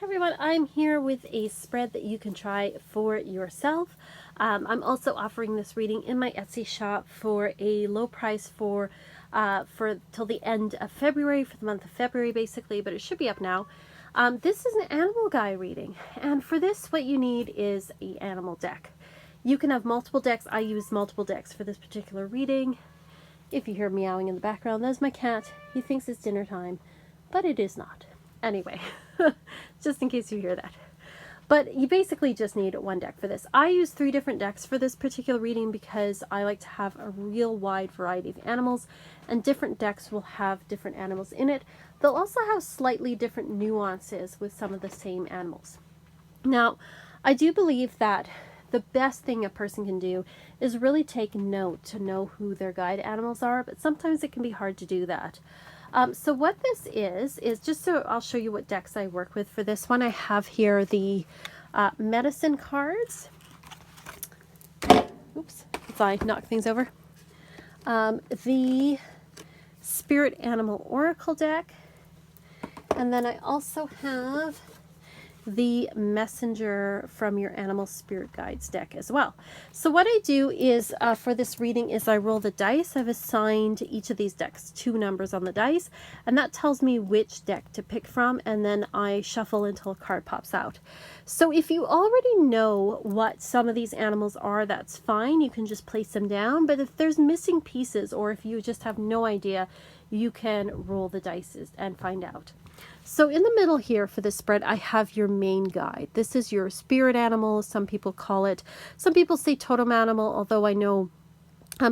everyone, I'm here with a spread that you can try for yourself. I'm also offering this reading in my Etsy shop for a low price for till the end of February, for the month of February basically, but it should be up now. This is an animal guide reading, and for this what you need is an animal deck. You can have multiple decks. I use multiple decks for this particular reading. If you hear meowing in the background, that's my cat. He thinks it's dinner time, but it is not. Anyway, just in case you hear that. But you basically just need one deck for this. I use 3 different decks for this particular reading because I like to have a real wide variety of animals, and different decks will have different animals in it. They'll also have slightly different nuances with some of the same animals. Now, I do believe that the best thing a person can do is really take note to know who their guide animals are, but sometimes it can be hard to do that. So what this is just so I'll show you what decks I work with for this one. I have here the medicine cards. Oops, if I knock things over. The spirit animal oracle deck. And then I also have the messenger from your animal spirit guides deck as well. So what I do is for this reading is I roll the dice. I've assigned each of these decks 2 numbers on the dice, and that tells me which deck to pick from, and then I shuffle until a card pops out. So if you already know what some of these animals are, that's fine. You can just place them down, but if there's missing pieces or if you just have no idea, you can roll the dice and find out. So in the middle here for this spread, I have your main guide. This is your spirit animal, some people call it. Some people say totem animal, although I know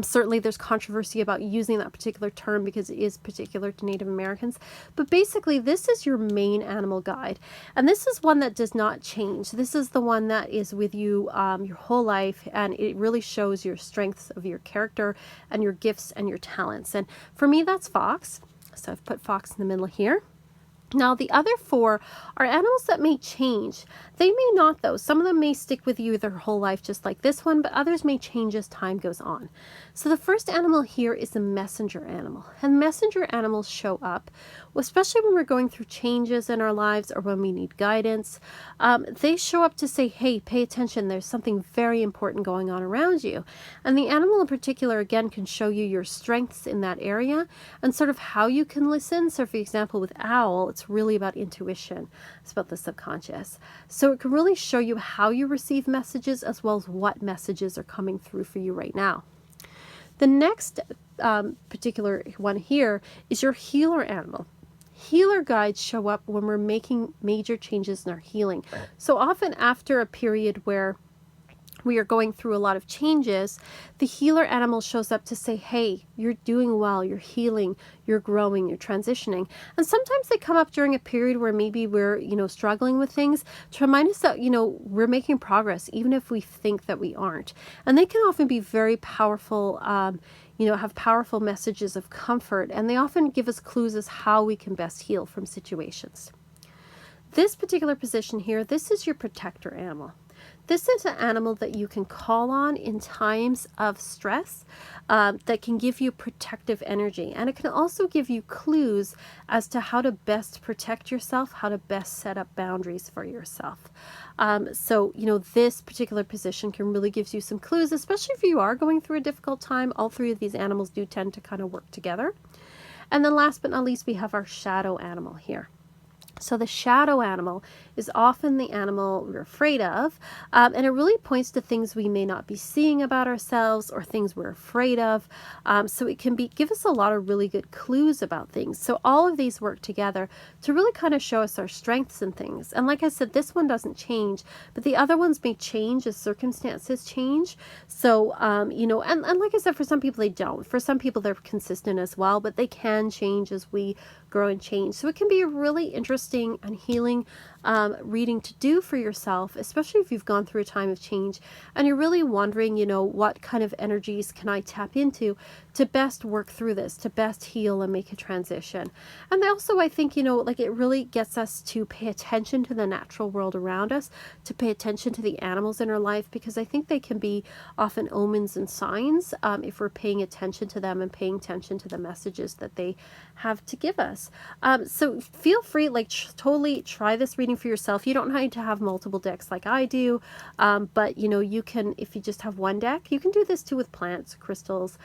certainly there's controversy about using that particular term because it is particular to Native Americans. But basically, this is your main animal guide. And this is one that does not change. This is the one that is with you your whole life, and it really shows your strengths of your character and your gifts and your talents. And for me, that's Fox. So I've put Fox in the middle here. Now, the other 4 are animals that may change. They may not, though. Some of them may stick with you their whole life, just like this one, but others may change as time goes on. So the first animal here is the messenger animal. And messenger animals show up, especially when we're going through changes in our lives or when we need guidance. They show up to say, hey, pay attention. There's something very important going on around you. And the animal in particular, again, can show you your strengths in that area and sort of how you can listen. So, for example, with owl, it's really about intuition. It's about the subconscious. So it can really show you how you receive messages as well as what messages are coming through for you right now. The next particular one here is your healer animal. Healer guides show up when we're making major changes in our healing. So often after a period where we are going through a lot of changes, the healer animal shows up to say, hey, you're doing well, you're healing, you're growing, you're transitioning. And sometimes they come up during a period where maybe we're, struggling with things to remind us that, we're making progress, even if we think that we aren't. And they can often be very powerful, have powerful messages of comfort, and they often give us clues as how we can best heal from situations. This particular position here, this is your protector animal. This is an animal that you can call on in times of stress that can give you protective energy. And it can also give you clues as to how to best protect yourself, how to best set up boundaries for yourself. So, this particular position can really give you some clues, especially if you are going through a difficult time. All 3 of these animals do tend to kind of work together. And then last but not least, we have our shadow animal here. So the shadow animal is often the animal we're afraid of, and it really points to things we may not be seeing about ourselves or things we're afraid of. So it can give us a lot of really good clues about things. So all of these work together to really kind of show us our strengths and things. And like I said, this one doesn't change, but the other ones may change as circumstances change. So, and like I said, for some people they don't. For some people they're consistent as well, but they can change as we grow and change. So it can be a really interesting and healing reading to do for yourself, especially if you've gone through a time of change and you're really wondering, what kind of energies can I tap into to best work through this, to best heal and make a transition. And also I think, it really gets us to pay attention to the natural world around us, to pay attention to the animals in our life, because I think they can be often omens and signs if we're paying attention to them and paying attention to the messages that they have to give us. decks. So feel free, like totally try this reading for yourself. You don't need to have multiple decks like I do, but you know, you can, if you just have one deck, you can do this too with plants, crystals,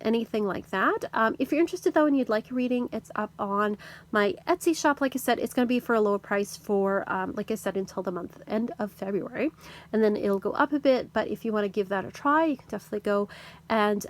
anything like that. If you're interested though and you'd like a reading, it's up on my Etsy shop. Like I said, it's going to be for a lower price for, like I said, until the end of February, and then it'll go up a bit. But if you want to give that a try, you can definitely go and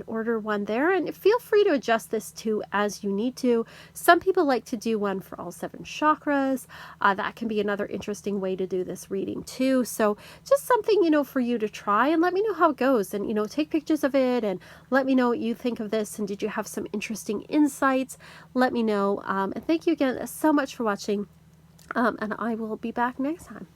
order one there, and feel free to adjust this too as you need to. Some people like to do one for all 7 chakras. That can be another interesting way to do this reading too. So just something, you know, for you to try, and let me know how it goes, and you know, take pictures of it and let me know what you think of this, and did you have some interesting insights? Let me know. And thank you again so much for watching, and I will be back next time.